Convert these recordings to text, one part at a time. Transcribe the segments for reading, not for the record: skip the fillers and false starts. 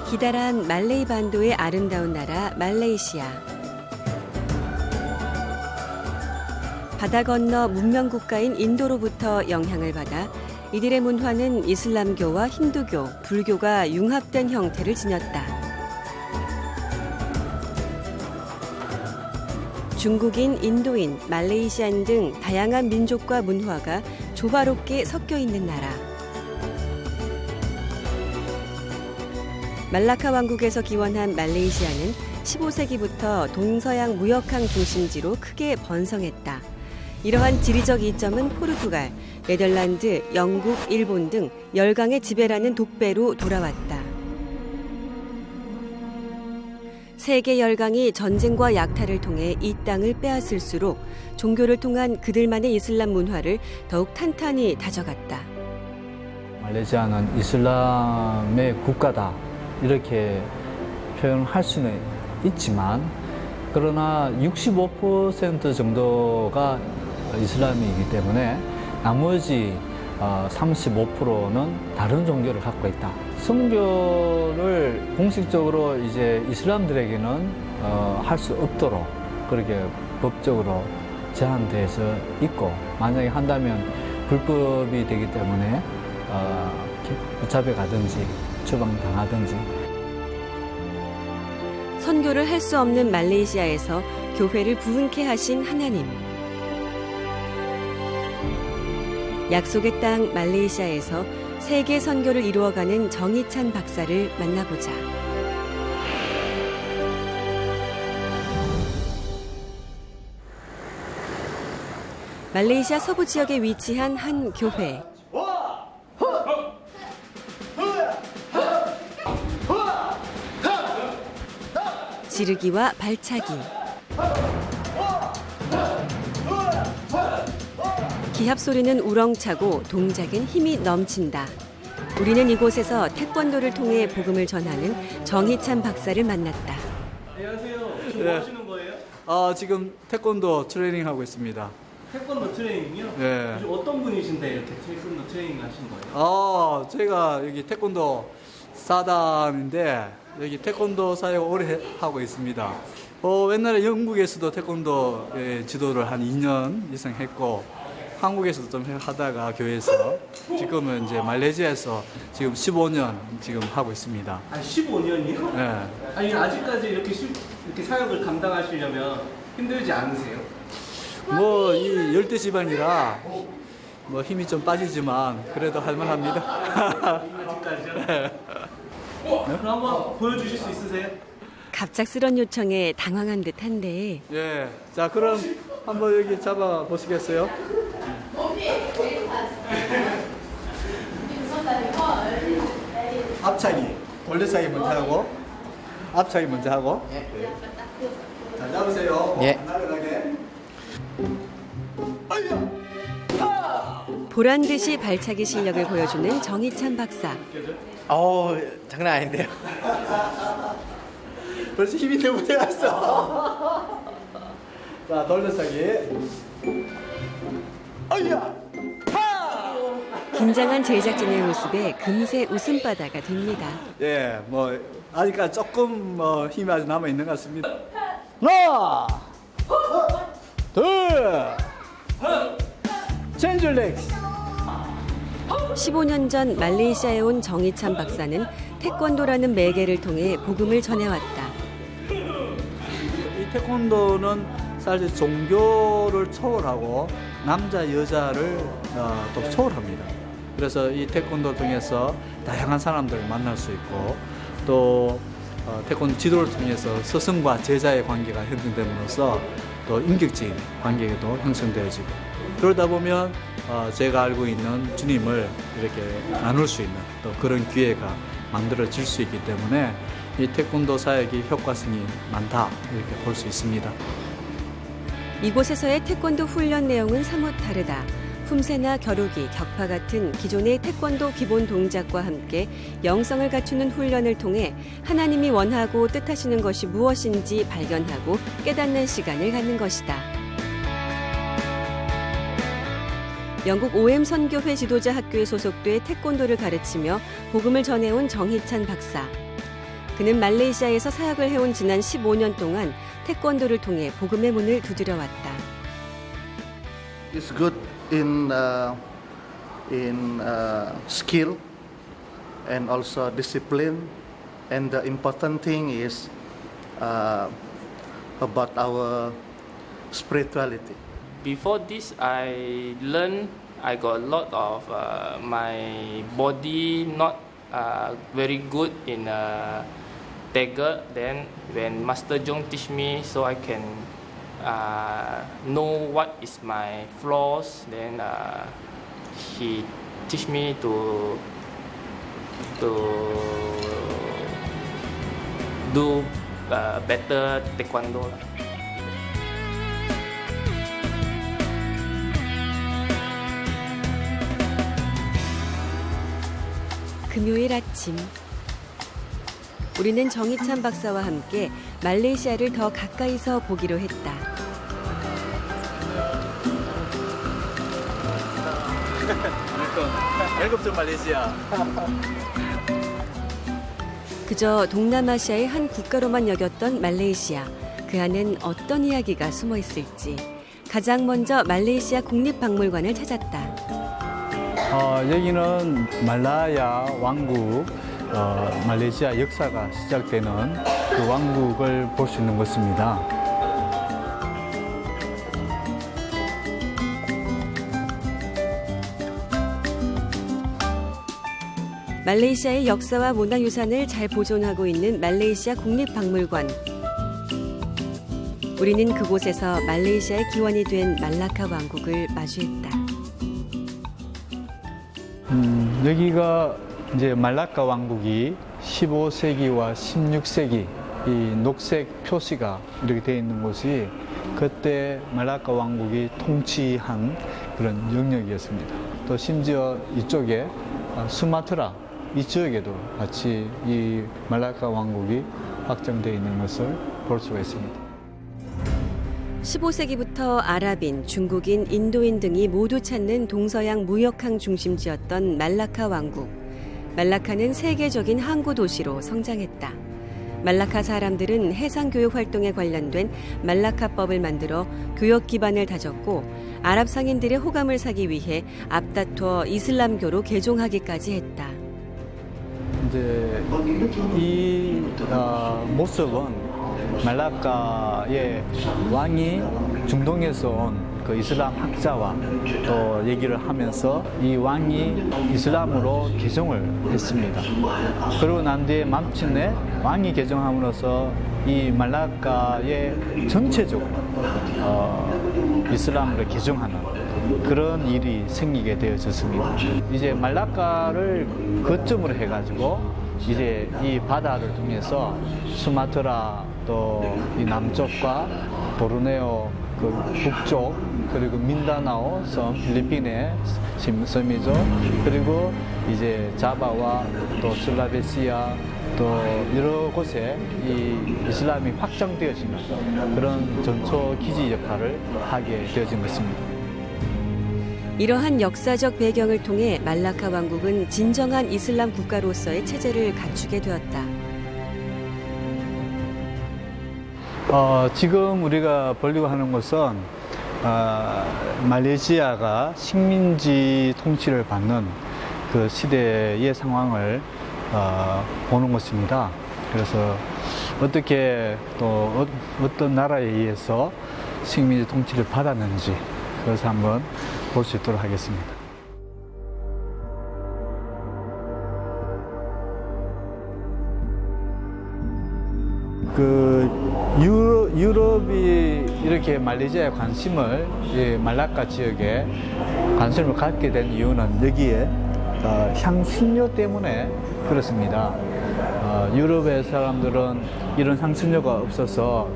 기다란 말레이 반도의 아름다운 나라 말레이시아. 바다 건너 문명 국가인 인도로부터 영향을 받아 이들의 문화는 이슬람교와 힌두교, 불교가 융합된 형태를 지녔다. 중국인, 인도인, 말레이시아인 등 다양한 민족과 문화가 조화롭게 섞여 있는 나라. 말라카 왕국에서 기원한 말레이시아는 15세기부터 동서양 무역항 중심지로 크게 번성했다. 이러한 지리적 이점은 포르투갈, 네덜란드, 영국, 일본 등 열강의 지배라는 독배로 돌아왔다. 세계 열강이 전쟁과 약탈을 통해 이 땅을 빼앗을수록 종교를 통한 그들만의 이슬람 문화를 더욱 탄탄히 다져갔다. 말레이시아는 이슬람의 국가다 이렇게 표현할 수는 있지만 그러나 65% 정도가 이슬람이기 때문에 나머지 35%는 다른 종교를 갖고 있다. 선교를 공식적으로 이제 이슬람들에게는 할 수 없도록 그렇게 법적으로 제한돼서 있고 만약에 한다면 불법이 되기 때문에 붙잡혀 가든지 추방당하든지. 선교를 할 수 없는 말레이시아에서 교회를 부흥케 하신 하나님. 약속의 땅 말레이시아에서 세계 선교를 이루어가는 정희찬 박사를 만나보자. 말레이시아 서부 지역에 위치한 한 교회. 지르기와 발차기. 기합 소리는 우렁차고 동작엔 힘이 넘친다. 우리는 이곳에서 태권도를 통해 복음을 전하는 정희찬 박사를 만났다. 안녕하세요. 지금 뭐 하시는 거예요? 지금 태권도 트레이닝 하고 있습니다. 태권도 트레이닝이요? 네. 요즘 어떤 분이신데 이렇게 태권도 트레이닝 하시는 거예요? 제가 여기 태권도 사단인데 여기 태권도 사역 오래 하고 있습니다. 옛날에 영국에서도 태권도 지도를 한 2년 이상 했고 한국에서도 좀 하다가 교회에서 지금은 이제 말레이시아에서 지금 15년 지금 하고 있습니다. 아, 15년이요? 네. 아니 아직까지 이렇게 사역을 감당하시려면 힘들지 않으세요? 이 열대 지방이라 힘이 좀 빠지지만 그래도 할만합니다. 아직까지요? 네. 그럼 한번 보여주실 수 있으세요? 갑작스런 요청에 당황한 듯한데 예. 자, 그럼 한번 여기 잡아 보시겠어요? 앞차기, 돌려차기 먼저 하고, 앞차기 먼저 하고. 자, 잡으세요. 예. 날아가게. 보란 듯이 발차기 실력을 보여주는 정희찬 박사. 장난 아닌데요. 벌써 힘이 너무 들어갔어. 자, 돌려차기. 긴장한 제작진의 모습에 금세 웃음바다가 됩니다. 예, 아직까지 조금 힘이 아직 남아 있는 것 같습니다. 하나, 둘, 체인지 렉스. 15년 전 말레이시아에 온 정희찬 박사는 태권도라는 매개를 통해 복음을 전해왔다. 이 태권도는 사실 종교를 초월하고 남자 여자를 또 초월합니다. 그래서 이 태권도 통해서 다양한 사람들을 만날 수 있고 또 태권도 지도를 통해서 스승과 제자의 관계가 형성됨으로써 또 인격적인 관계도 형성되어지고 그러다 보면 제가 알고 있는 주님을 이렇게 나눌 수 있는 또 그런 기회가 만들어질 수 있기 때문에 이 태권도 사역이 효과성이 많다 이렇게 볼 수 있습니다. 이곳에서의 태권도 훈련 내용은 사뭇 다르다. 품새나 겨루기, 격파 같은 기존의 태권도 기본 동작과 함께 영성을 갖추는 훈련을 통해 하나님이 원하고 뜻하시는 것이 무엇인지 발견하고 깨닫는 시간을 갖는 것이다. 영국 OM 선교회 지도자 학교에 소속돼 태권도를 가르치며 복음을 전해온 정희찬 박사. 그는 말레이시아에서 사역을 해온 지난 15년 동안 태권도를 통해 복음의 문을 두드려왔다. It's good in skill and also discipline, and the important thing is about our spirituality. Before this, I got a lot of my body not very good in Tegak. Then when Master Jong teach me, so I can know what is my flaws. Then he teach me to do better taekwondo. 금요일 아침, 우리는 정희찬 박사와 함께 말레이시아를 더 가까이서 보기로 했다. 웰컴 투 말레이시아. 그저 동남아시아의 한 국가로만 여겼던 말레이시아. 그 안엔 어떤 이야기가 숨어 있을지 가장 먼저 말레이시아 국립박물관을 찾았다. 여기는 말라야 왕국, 말레이시아 역사가 시작되는 그 왕국을 볼 수 있는 곳입니다. 말레이시아의 역사와 문화유산을 잘 보존하고 있는 말레이시아 국립박물관. 우리는 그곳에서 말레이시아의 기원이 된 말라카 왕국을 마주했다. 여기가 이제 말라카 왕국이 15세기와 16세기 이 녹색 표시가 이렇게 되어 있는 곳이 그때 말라카 왕국이 통치한 그런 영역이었습니다. 또 심지어 이쪽에 수마트라 이쪽에도 같이 이 말라카 왕국이 확정되어 있는 것을 볼 수가 있습니다. 15세기부터 아랍인, 중국인, 인도인 등이 모두 찾는 동서양 무역항 중심지였던 말라카 왕국. 말라카는 세계적인 항구 도시로 성장했다. 말라카 사람들은 해상교육 활동에 관련된 말라카법을 만들어 교역 기반을 다졌고 아랍 상인들의 호감을 사기 위해 앞다투어 이슬람교로 개종하기까지 했다. 이제 이 모습은 말라카의 왕이 중동에서 온 그 이슬람 학자와 또 얘기를 하면서 이 왕이 이슬람으로 개종을 했습니다. 그러고 난 뒤에 마침내 왕이 개종함으로써 이 말라카의 전체적으로 이슬람으로 개종하는 그런 일이 생기게 되어졌습니다. 이제 말라카를 거점으로 해가지고 이제 이 바다를 통해서 수마트라 또 이 남쪽과 보르네오 그 북쪽 그리고 민다나오 섬 필리핀의 섬이죠. 그리고 이제 자바와 또 슬라베시아 또 여러 곳에 이 이슬람이 확장되어지는 그런 전초 기지 역할을 하게 되어진 것입니다. 이러한 역사적 배경을 통해 말라카 왕국은 진정한 이슬람 국가로서의 체제를 갖추게 되었다. 지금 우리가 보려고 하는 것은 말레이시아가 식민지 통치를 받는 그 시대의 상황을 보는 것입니다. 그래서 어떻게 또 어떤 나라에 의해서 식민지 통치를 받았는지 그것을 한번 볼 수 있도록 하겠습니다. 유럽이 이렇게 말레이시아에 관심을 말라카 지역에 관심을 갖게 된 이유는 여기에 향신료 때문에 그렇습니다. 유럽의 사람들은 이런 향신료가 없어서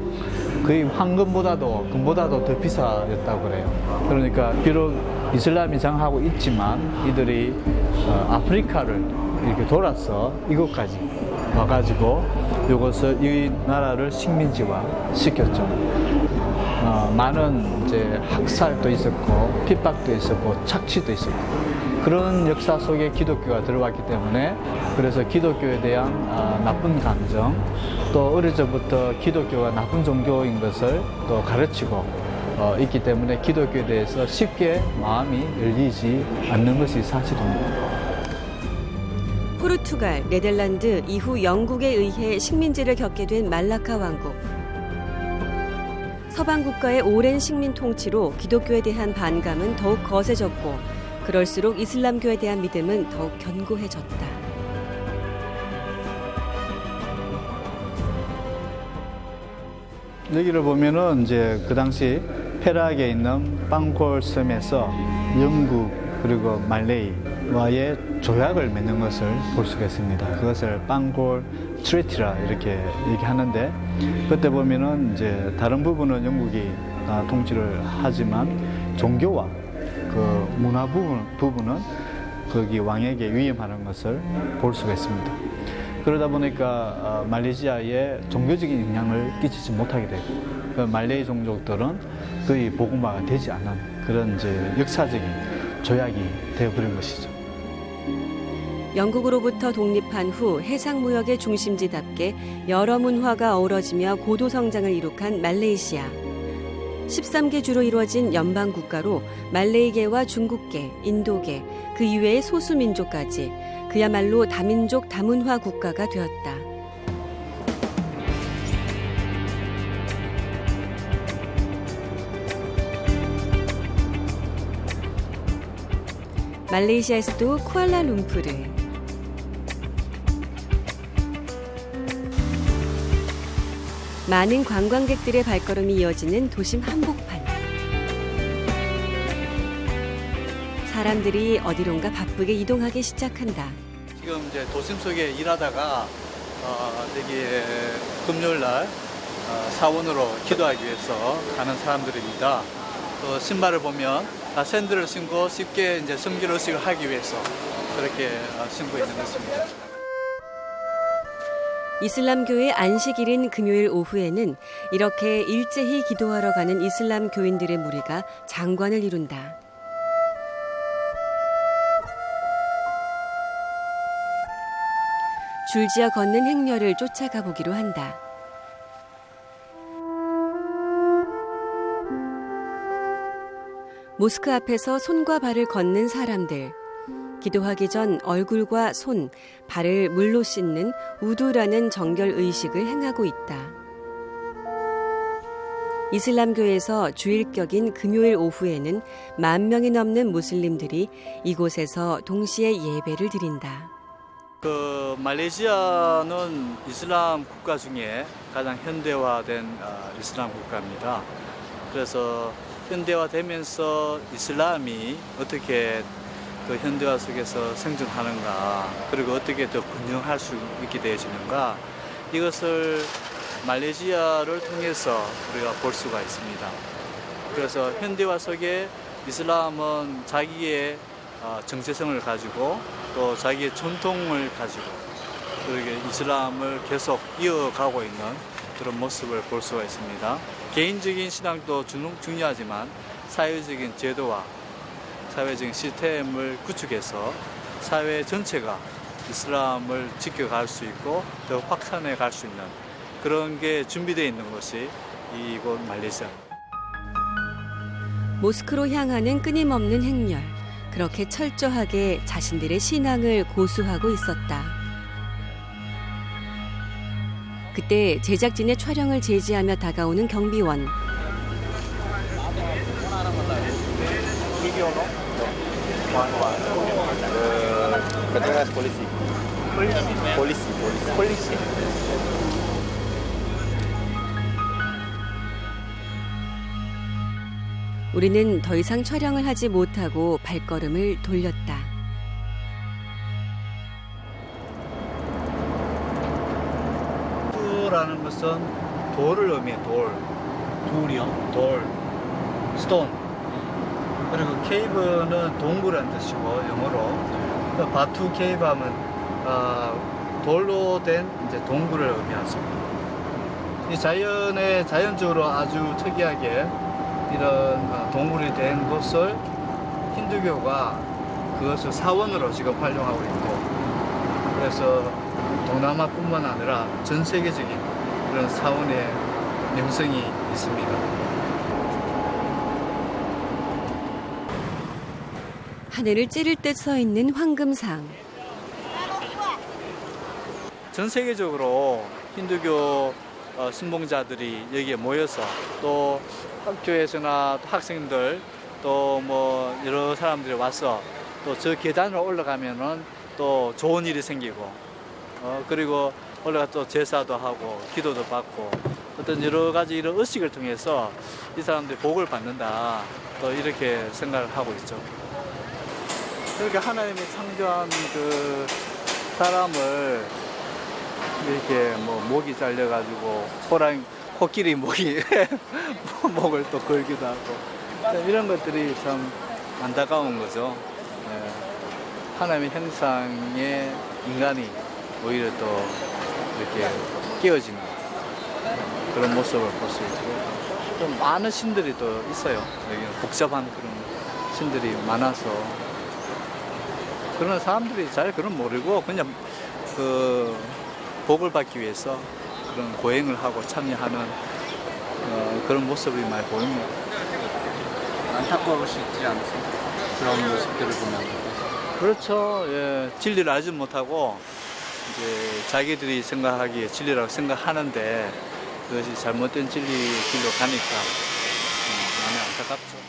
거의 황금보다도 금보다도 더 비싸졌다고 그래요. 그러니까 비록 이슬람이 장하고 있지만 이들이 아프리카를 이렇게 돌아서 이곳까지 와가지고 이것을 이 나라를 식민지화 시켰죠. 많은 이제 학살도 있었고 핍박도 있었고 착취도 있었고 그런 역사 속에 기독교가 들어왔기 때문에 그래서 기독교에 대한 나쁜 감정 또 어릴 적부터 기독교가 나쁜 종교인 것을 또 가르치고 있기 때문에 기독교에 대해서 쉽게 마음이 열리지 않는 것이 사실입니다. 포르투갈, 네덜란드, 이후 영국에 의해 식민지를 겪게 된 말라카 왕국. 서방 국가의 오랜 식민 통치로 기독교에 대한 반감은 더욱 거세졌고 그럴수록 이슬람교에 대한 믿음은 더욱 견고해졌다. 여기를 보면은 이제 그 당시 페락에 있는 빵콜 섬에서 영국 그리고 말레이와의 조약을 맺는 것을 볼 수가 있습니다. 그것을 빵콜 트리티라 이렇게 얘기하는데 그때 보면은 이제 다른 부분은 영국이 통치를 하지만 종교와 그 문화 부분은 거기 왕에게 위임하는 것을 볼 수가 있습니다. 그러다 보니까 말레이시아에 종교적인 영향을 끼치지 못하게 되고 그 말레이 종족들은 거의 복음화가 되지 않은 그런 이제 역사적인 조약이 되어버린 것이죠. 영국으로부터 독립한 후 해상무역의 중심지답게 여러 문화가 어우러지며 고도 성장을 이룩한 말레이시아. 13개 주로 이루어진 연방국가로 말레이계와 중국계, 인도계, 그 이외의 소수민족까지 그야말로 다민족 다문화 국가가 되었다. 말레이시아의 수도 쿠알라룸푸르. 많은 관광객들의 발걸음이 이어지는 도심 한복판. 사람들이 어디론가 바쁘게 이동하기 시작한다. 지금 이제 도심 속에 일하다가 여기 금요일 날 사원으로 기도하기 위해서 가는 사람들입니다. 또 신발을 보면 다 샌들을 신고 쉽게 이제 성길 의식을 하기 위해서 그렇게 신고 있는 것입니다. 이슬람교의 안식일인 금요일 오후에는 이렇게 일제히 기도하러 가는 이슬람 교인들의 무리가 장관을 이룬다. 줄지어 걷는 행렬을 쫓아가 보기로 한다. 모스크 앞에서 손과 발을 걷는 사람들. 기도하기 전 얼굴과 손, 발을 물로 씻는 우두라는 정결 의식을 행하고 있다. 이슬람교에서 주일격인 금요일 오후에는 10,000명이 넘는 무슬림들이 이곳에서 동시에 예배를 드린다. 그 말레이시아는 이슬람 국가 중에 가장 현대화된 이슬람 국가입니다. 그래서 현대화되면서 이슬람이 어떻게 그 현대화 속에서 생존하는가, 그리고 어떻게 더 번영할 수 있게 되어지는가, 이것을 말레이시아를 통해서 우리가 볼 수가 있습니다. 그래서 현대화 속에 이슬람은 자기의 정체성을 가지고 또 자기의 전통을 가지고 그렇게 이슬람을 계속 이어가고 있는 그런 모습을 볼 수가 있습니다. 개인적인 신앙도 중요하지만 사회적인 제도와 사회적인 시스템을 구축해서 사회 전체가 이슬람을 지켜갈 수 있고 더 확산해 갈 수 있는 그런 게 준비되어 있는 것이 이곳 말레이시아입니다. 모스크로 향하는 끊임없는 행렬. 그렇게 철저하게 자신들의 신앙을 고수하고 있었다. 그때 제작진의 촬영을 제지하며 다가오는 경비원. Petugas polisi. Polisi. 우리는 더 이상 촬영을 하지 못하고 발걸음을 돌렸다. 라는 것은 돌을 의미해. 돌이요? 돌. 스톤. 그리고 케이브는 동굴이라는 뜻이고 영어로 바투 케이브 하면 돌로 된 이제 동굴을 의미하죠. 이 자연적으로 아주 특이하게 이런 동굴이 된 곳을 힌두교가 그 그것을 사원으로 지금 활용하고 있고 그래서 동남아뿐만 아니라 전 세계적인 그런 사원의 명성이 있습니다. 하늘을 찌를 듯 서 있는 황금상. 전 세계적으로 힌두교 신봉자들이 여기에 모여서 또 학교에서나 또 학생들 또 뭐 여러 사람들이 와서 또 저 계단으로 올라가면은 또 좋은 일이 생기고 그리고 올라가 또 제사도 하고 기도도 받고 어떤 여러 가지 이런 의식을 통해서 이 사람들이 복을 받는다 또 이렇게 생각을 하고 있죠. 그렇게 하나님이 창조한 그 사람을 이렇게 뭐 목이 잘려가지고 코끼리 목이 목을 또 걸기도 하고 이런 것들이 참 안타까운 거죠. 하나님의 형상의 인간이 오히려 또 이렇게 깨어지는 그런 모습을 볼 수 있고 또 많은 신들이 또 있어요. 여기는 복잡한 그런 신들이 많아서 그런 사람들이 잘 그런 모르고 그냥 그 복을 받기 위해서 그런 고행을 하고 참여하는 그런 모습이 많이 보입니다. 안타까울 수 있지 않습니까? 그런 모습들을 보면. 그렇죠. 예, 진리를 알지 못하고 이제 자기들이 생각하기에 진리라고 생각하는데 그것이 잘못된 길로 가니까 많이 안타깝죠.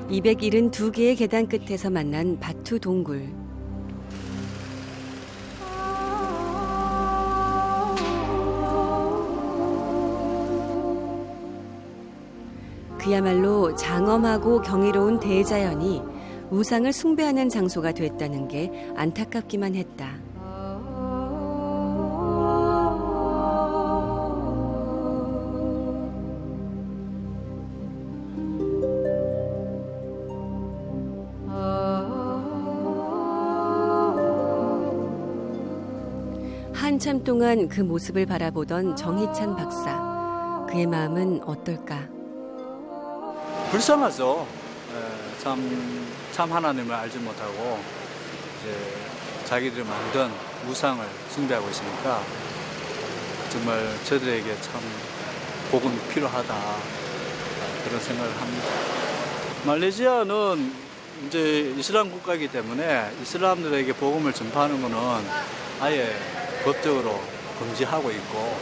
(272개의) 계단 끝에서 만난 바투 동굴. 그야말로 장엄하고 경이로운 대자연이 우상을 숭배하는 장소가 됐다는 게 안타깝기만 했다. 한참 동안 그 모습을 바라보던 정희찬 박사. 그의 마음은 어떨까? 불쌍하죠. 참 하나님을 알지 못하고 이제 자기들이 만든 우상을 숭배하고 있으니까 정말 저들에게 참 복음이 필요하다 그런 생각을 합니다. 말레이시아는 이제 이슬람 국가이기 때문에 이슬람들에게 복음을 전파하는 것은 아예 법적으로 금지하고 있고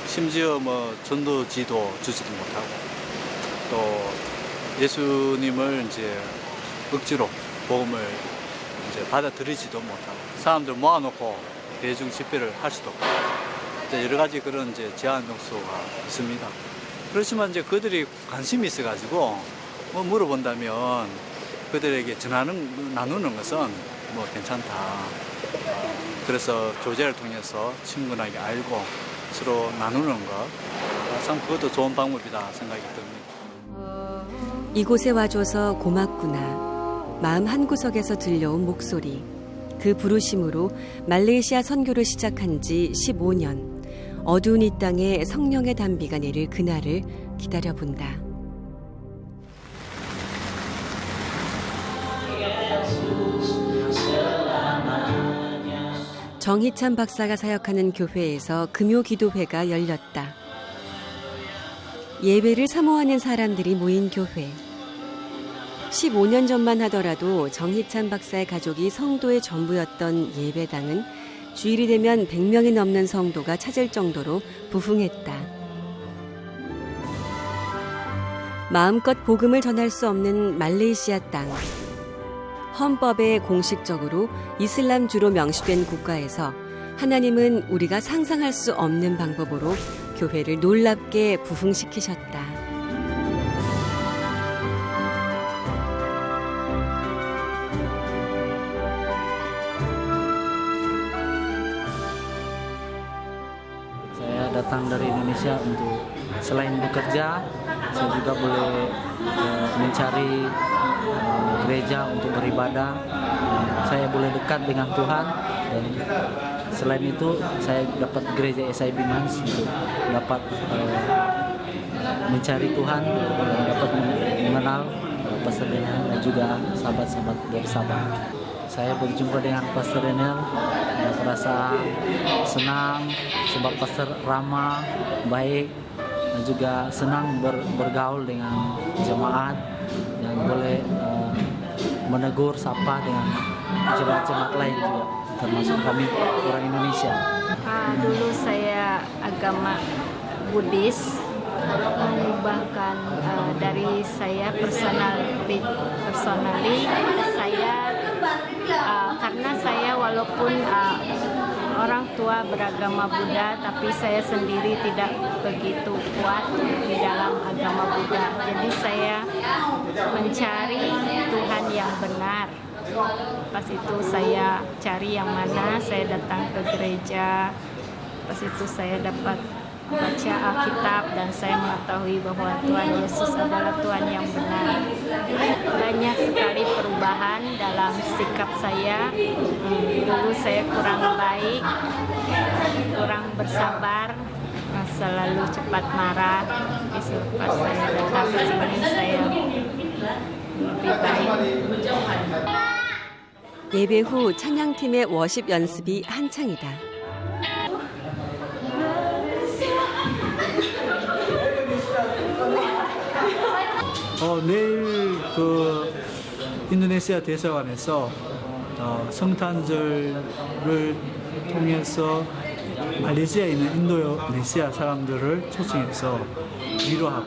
심지어 뭐 전도지도 주지도 못하고 또 예수님을 이제 억지로 복음을 이제 받아들이지도 못하고 사람들 모아놓고 대중 집회를 할 수도 없고 여러 가지 그런 이제 제한 정수가 있습니다. 그렇지만 이제 그들이 관심이 있어가지고 뭐 물어본다면 그들에게 나누는 것은 뭐 괜찮다. 그래서 교제를 통해서 친근하게 알고 서로 나누는 것, 참 그것도 좋은 방법이다 생각이 듭니다. 이곳에 와줘서 고맙구나. 마음 한구석에서 들려온 목소리. 그 부르심으로 말레이시아 선교를 시작한 지 15년. 어두운 이 땅에 성령의 단비가 내릴 그날을 기다려본다. 정희찬 박사가 사역하는 교회에서 금요 기도회가 열렸다. 예배를 사모하는 사람들이 모인 교회. 15년 전만 하더라도 정희찬 박사의 가족이 성도의 전부였던 예배당은 주일이 되면 100명이 넘는 성도가 찾을 정도로 부흥했다. 마음껏 복음을 전할 수 없는 말레이시아 땅. 헌법에 공식적으로 이슬람주로 명시된 국가에서 하나님은 우리가 상상할 수 없는 방법으로 교회를 놀랍게 부흥시키셨다. datang dari Indonesia untuk selain bekerja, saya juga boleh mencari gereja untuk beribadah. Saya boleh dekat dengan Tuhan, dan selain itu saya dapat gereja SIB Mans untuk dapat mencari Tuhan, dapat mengenal Pastor Daniel dan juga sahabat-sahabat dari Sabah. Saya berjumpa dengan Pastor Daniel dan merasa senang sebab Pastor ramah, baik, dan juga senang bergaul dengan jemaat dan boleh menegur, sapa dengan jemaat-jemaat lain juga, termasuk kami orang Indonesia. Dulu saya agama Buddhis, mengubahkan dari saya personally saya karena saya walaupun orang tua beragama Buddha, tapi saya sendiri tidak begitu kuat di dalam agama Buddha. Jadi saya mencari Tuhan yang benar. Pas itu saya cari yang mana, saya datang ke gereja. Pas itu saya dapat baca Alkitab dan saya mengetahui bahwa Tuhan Yesus adalah Tuhan yang benar. Banyak sekali perubahan dalam sikap saya. Dulu saya kurang baik, kurang bersabar, selalu cepat marah. Pas saya datang ke sini saya lebih baik. 예배 후 찬양팀의 워십 연습이 한창이다. 내일 그 인도네시아 대사관에서 성탄절을 통해서 말레이시아에 있는 인도네시아 사람들을 초청해서 위로하고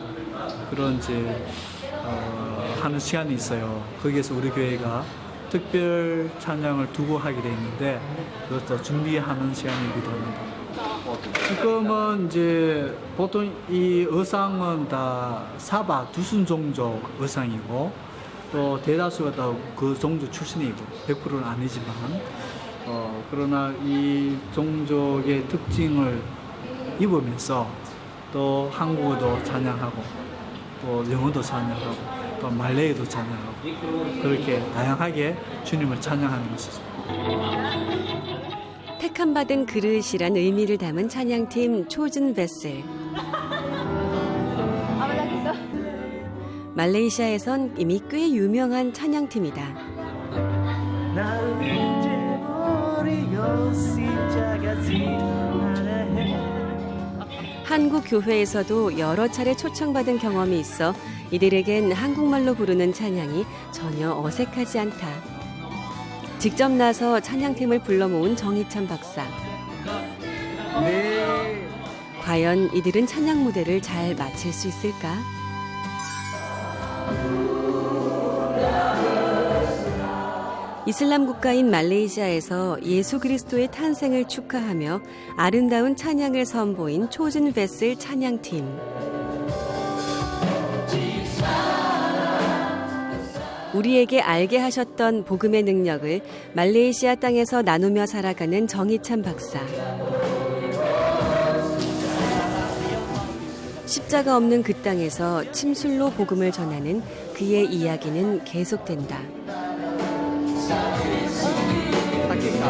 그런 이제 하는 시간이 있어요. 거기에서 우리 교회가 특별 찬양을 두고 하게 돼 있는데 그것도 준비하는 시간이기도 합니다. 지금은 이제 보통 이 의상은 다 사바 두순 종족 의상이고 또 대다수가 다 그 종족 출신이고 100%는 아니지만 그러나 이 종족의 특징을 입으면서 또 한국어도 찬양하고 또 영어도 찬양하고 또 말레이도 찬양하고 그렇게 다양하게 주님을 찬양하는 것이죠. 택함받은 그릇이란 의미를 담은 찬양팀 초즌 베슬. 말레이시아에선 이미 꽤 유명한 찬양팀이다. 한국 교회에서도 여러 차례 초청받은 경험이 있어 이들에겐 한국말로 부르는 찬양이 전혀 어색하지 않다. 직접 나서 찬양팀을 불러 모은 정희찬 박사. 과연 이들은 찬양 무대를 잘 마칠 수 있을까? 이슬람 국가인 말레이시아에서 예수 그리스도의 탄생을 축하하며 아름다운 찬양을 선보인 초즌 베슬 찬양팀. 우리에게 알게 하셨던 복음의 능력을 말레이시아 땅에서 나누며 살아가는 정희찬 박사. 십자가 없는 그 땅에서 침술로 복음을 전하는 그의 이야기는 계속된다. Hakika.